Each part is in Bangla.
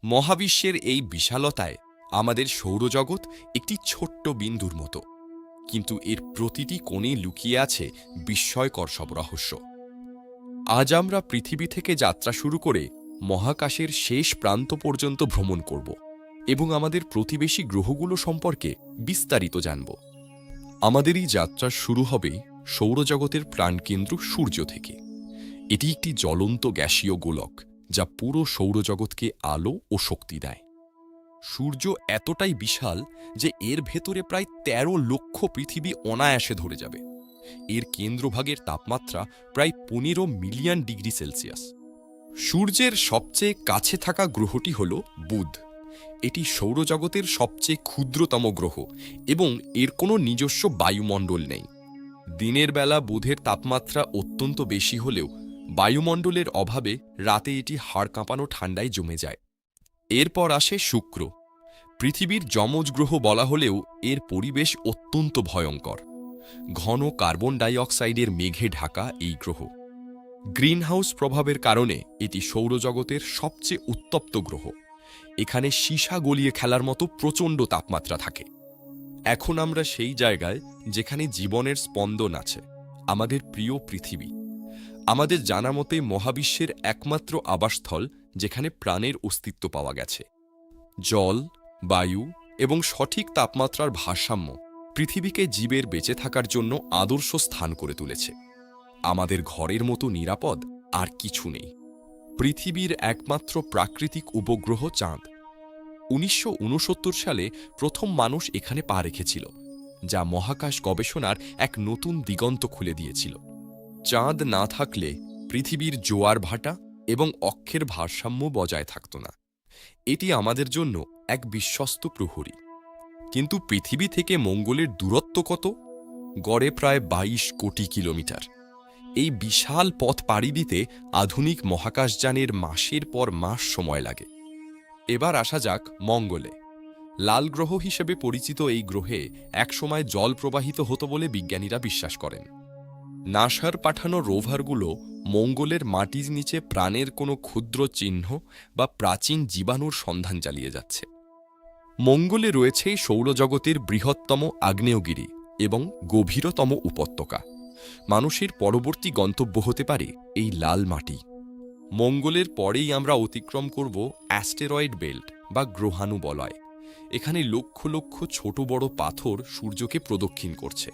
মহাবিশ্বের এই বিশালতায় আমাদের সৌরজগৎ একটি ছোট্ট বিন্দুর মতো, কিন্তু এর প্রতিটি কোণে লুকিয়ে আছে বিস্ময়কর সব রহস্য। আজ আমরা পৃথিবী থেকে যাত্রা শুরু করে মহাকাশের শেষ প্রান্ত পর্যন্ত ভ্রমণ করব এবং আমাদের প্রতিবেশী গ্রহগুলো সম্পর্কে বিস্তারিত জানব। আমাদের এই যাত্রা শুরু হবে সৌরজগতের প্রাণকেন্দ্র সূর্য থেকে। এটি একটি জ্বলন্ত গ্যাসীয় গোলক যা পুরো সৌরজগৎকে আলো ও শক্তি দেয়। সূর্য এতটাই বিশাল যে এর ভেতরে প্রায় ১৩ লক্ষ পৃথিবী অনায়াসে ধরে যাবে। এর কেন্দ্রভাগের তাপমাত্রা প্রায় ১৫ মিলিয়ন ডিগ্রি সেলসিয়াস। সূর্যের সবচেয়ে কাছে থাকা গ্রহটি হল বুধ। এটি সৌরজগতের সবচেয়ে ক্ষুদ্রতম গ্রহ এবং এর কোনো নিজস্ব বায়ুমণ্ডল নেই। দিনের বেলা বুধের তাপমাত্রা অত্যন্ত বেশি হলেও বায়ুমণ্ডলের অভাবে রাতে এটি হাড় কাঁপানো ঠান্ডায় জমে যায়। এরপর আসে শুক্র। পৃথিবীর যমজ গ্রহ বলা হলেও এর পরিবেশ অত্যন্ত ভয়ঙ্কর। ঘন কার্বন ডাই অক্সাইডের মেঘে ঢাকা এই গ্রহ। গ্রিনহাউস প্রভাবের কারণে এটি সৌরজগতের সবচেয়ে উত্তপ্ত গ্রহ। এখানে সীসা গলিয়ে খেলার মতো প্রচণ্ড তাপমাত্রা থাকে। এখন আমরা সেই জায়গায় যেখানে জীবনের স্পন্দন আছে, আমাদের প্রিয় পৃথিবী। আমাদের জানা মতে মহাবিশ্বের একমাত্র আবাসস্থল যেখানে প্রাণের অস্তিত্ব পাওয়া গেছে। জল, বায়ু এবং সঠিক তাপমাত্রার ভারসাম্য পৃথিবীকে জীবের বেঁচে থাকার জন্য আদর্শ স্থান করে তুলেছে। আমাদের ঘরের মতো নিরাপদ আর কিছু নেই। পৃথিবীর একমাত্র প্রাকৃতিক উপগ্রহ চাঁদ। ১৯৬৯ সালে প্রথম মানুষ এখানে পা রেখেছিল, যা মহাকাশ গবেষণার এক নতুন দিগন্ত খুলে দিয়েছিল। চাঁদ না থাকলে পৃথিবীর জোয়ার ভাটা এবং অক্ষের ভারসাম্য বজায় থাকত না। এটি আমাদের জন্য এক বিশ্বস্ত প্রহরী। কিন্তু পৃথিবী থেকে মঙ্গলের দূরত্ব কত? গড়ে প্রায় ২২ কোটি কিলোমিটার। এই বিশাল পথ পাড়ি দিতে আধুনিক মহাকাশযানের মাসের পর মাস সময় লাগে। এবার আসা যাক মঙ্গলে। লাল গ্রহ হিসেবে পরিচিত এই গ্রহে একসময় জল প্রবাহিত হতো বলে বিজ্ঞানীরা বিশ্বাস করেন। নাসার পাঠানো রোভারগুলো মঙ্গলের মাটির নিচে প্রাণের কোনো ক্ষুদ্র চিহ্ন বা প্রাচীন জীবাণুর সন্ধান চালিয়ে যাচ্ছে। মঙ্গলে রয়েছে সৌরজগতের বৃহত্তম আগ্নেয়গিরি এবং গভীরতম উপত্যকা। মানুষের পরবর্তী গন্তব্য হতে পারে এই লাল মাটি। মঙ্গলের পরেই আমরা অতিক্রম করব অ্যাস্টেরয়েড বেল্ট বা গ্রহাণু বলয়। এখানে লক্ষ লক্ষ ছোট বড় পাথর সূর্যকে প্রদক্ষিণ করছে।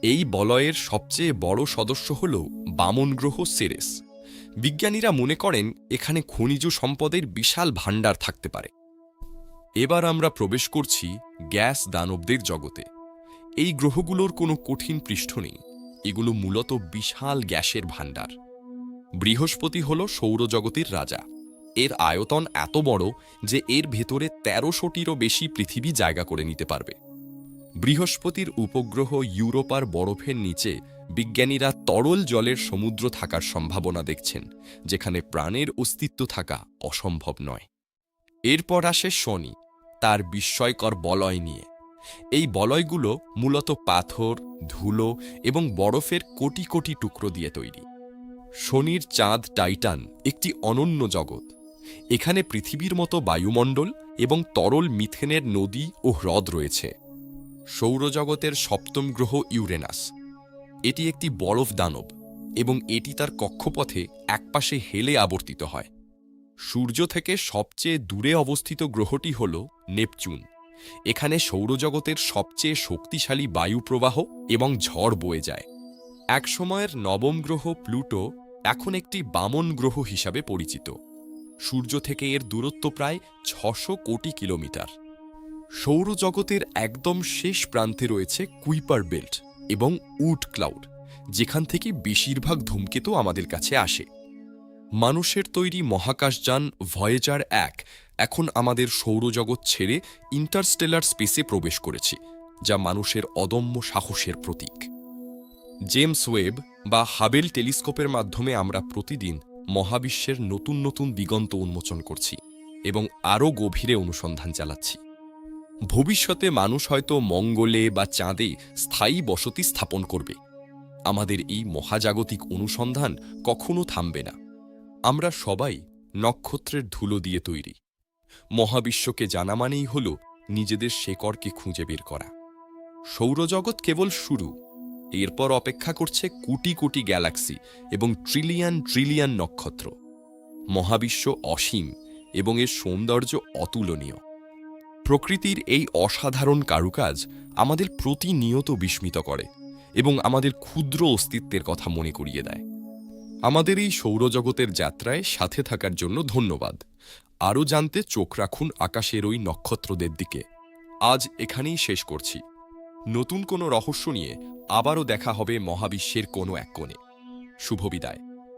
এই বলয়ের সবচেয়ে বড় সদস্য হল বামন গ্রহ সেরেস। বিজ্ঞানীরা মনে করেন এখানে খনিজ সম্পদের বিশাল ভাণ্ডার থাকতে পারে। এবার আমরা প্রবেশ করছি গ্যাস দানবদের জগতে। এই গ্রহগুলোর কোনো কঠিন পৃষ্ঠ নেই। এগুলো মূলত বিশাল গ্যাসের ভাণ্ডার। বৃহস্পতি হল সৌরজগতের রাজা। এর আয়তন এত বড় যে এর ভেতরে ১৩০০টিরও বেশি পৃথিবী জায়গা করে নিতে পারবে। বৃহস্পতির উপগ্রহ ইউরোপার বরফের নিচে বিজ্ঞানীরা তরল জলের সমুদ্র থাকার সম্ভাবনা দেখছেন, যেখানে প্রাণের অস্তিত্ব থাকা অসম্ভব নয়। এরপর আসে শনি, তার বিস্ময়কর বলয় নিয়ে। এই বলয়গুলো মূলত পাথর, ধুলো এবং বরফের কোটি কোটি টুকরো দিয়ে তৈরি। শনির চাঁদ টাইটান একটি অনন্য জগৎ। এখানে পৃথিবীর মতো বায়ুমণ্ডল এবং তরল মিথেনের নদী ও হ্রদ রয়েছে। সৌরজগতের সপ্তম গ্রহ ইউরেনাস। এটি একটি বরফ দানব এবং এটি তার কক্ষপথে একপাশে হেলে আবর্তিত হয়। সূর্য থেকে সবচেয়ে দূরে অবস্থিত গ্রহটি হল নেপচুন। এখানে সৌরজগতের সবচেয়ে শক্তিশালী বায়ু প্রবাহ এবং ঝড় বয়ে যায়। একসময়ের নবম গ্রহ প্লুটো এখন একটি বামন গ্রহ হিসাবে পরিচিত। সূর্য থেকে এর দূরত্ব প্রায় ৬০০ কোটি কিলোমিটার। সৌরজগতের একদম শেষ প্রান্তে রয়েছে কুইপার বেল্ট এবং উড ক্লাউড, যেখান থেকে বেশিরভাগ ধূমকেতু আমাদের কাছে আসে। মানুষের তৈরি মহাকাশযান ভয়েজার ১ এখন আমাদের সৌরজগৎ ছেড়ে ইন্টারস্টেলার স্পেসে প্রবেশ করেছে, যা মানুষের অদম্য সাহসের প্রতীক। জেমস ওয়েব বা হাবেল টেলিস্কোপের মাধ্যমে আমরা প্রতিদিন মহাবিশ্বের নতুন নতুন দিগন্ত উন্মোচন করছি এবং আরও গভীরে অনুসন্ধান চালাচ্ছি। ভবিষ্যতে মানুষ হয়তো মঙ্গলে বা চাঁদে স্থায়ী বসতি স্থাপন করবে। আমাদের এই মহাজাগতিক অনুসন্ধান কখনো থামবে না। আমরা সবাই নক্ষত্রের ধুলো দিয়ে তৈরি। মহাবিশ্বকে জানা মানেই হল নিজেদের শেকড়কে খুঁজে বের করা। সৌরজগৎ কেবল শুরু, এরপর অপেক্ষা করছে কোটি কোটি গ্যালাক্সি এবং ট্রিলিয়ন ট্রিলিয়ন নক্ষত্র। মহাবিশ্ব অসীম এবং এর সৌন্দর্য অতুলনীয়। প্রকৃতির এই অসাধারণ কারুকাজ আমাদের প্রতিনিয়ত বিস্মিত করে এবং আমাদের ক্ষুদ্র অস্তিত্বের কথা মনে করিয়ে দেয়। আমাদের এই সৌরজগতের যাত্রায় সাথে থাকার জন্য ধন্যবাদ। আরও জানতে চোখ রাখুন আকাশের ওই নক্ষত্রদের দিকে। আজ এখানেই শেষ করছি। নতুন কোনো রহস্য নিয়ে আবারও দেখা হবে মহাবিশ্বের কোনো এক কোণে। শুভ বিদায়।